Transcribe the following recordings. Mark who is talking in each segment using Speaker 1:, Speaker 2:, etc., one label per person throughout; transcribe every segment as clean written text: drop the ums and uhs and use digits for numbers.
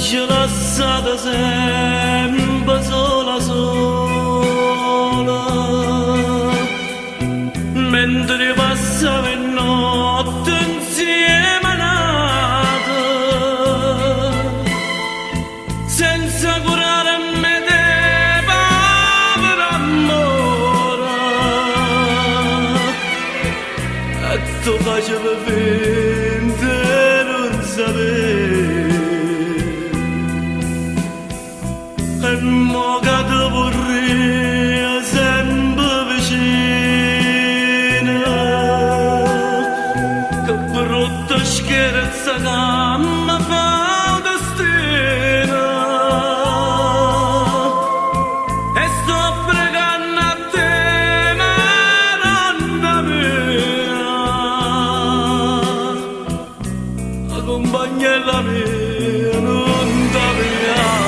Speaker 1: ci lasciata sempre sola sola, mentre passava in notte insieme a nata, senza curare me te povero amore, e tu facevi finta non sapevi. E mo che ti vorrei sempre vicina, che brutta scherza che mi fa destino, e sto pregando a te, Madonna mia, accompagnella mia, non ti pigliare.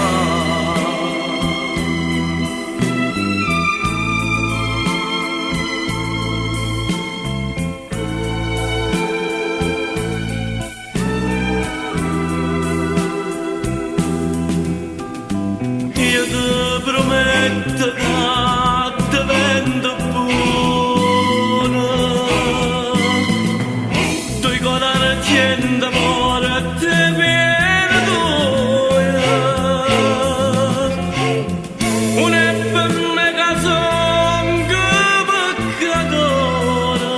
Speaker 1: Io ti prometto che divento buona, tu con la gente amore te viene tua, un è per me che son che peccatore,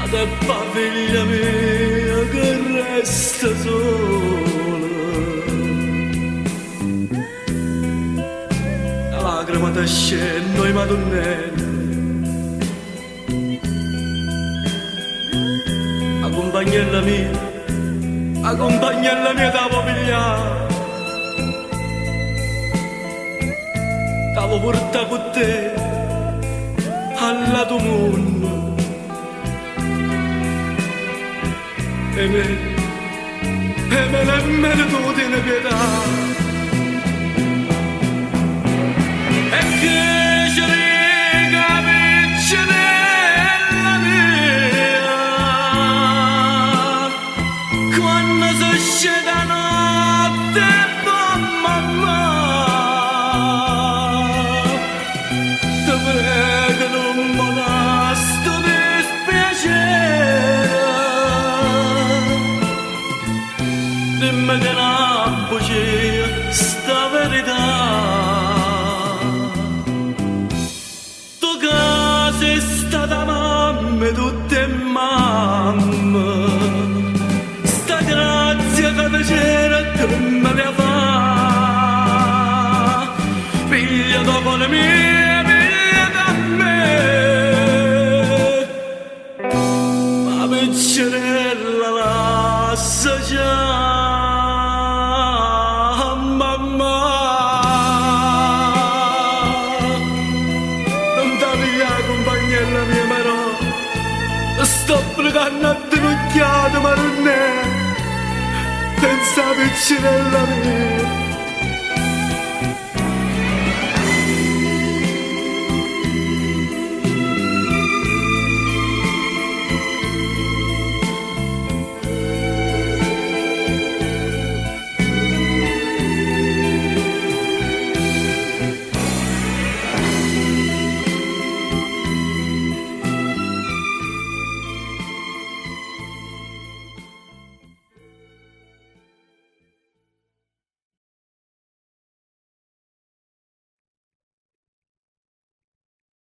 Speaker 1: ed è pa figlia mia che resta sola. Lacrima ti scendo i madonnelli, accompagnella mia t'avo pigliare, t'avo portato con te al tuo mondo, e me nemmeno tu tieni pietà. E che ci riga piccinella mia, quando si scende notte, mamma, ti prego non mi lasci dispiacere, dimmi che non bugia sta verità. Sei stata mamma, tutte mamma, sta grazia che ti c'era che me ne fa, figlia dopo le mie, figlia da me, ma piccerella lascia già, mamma. Accompagnella mia però, sto pregando a denunziare, ma non è, pensa piccinella mia.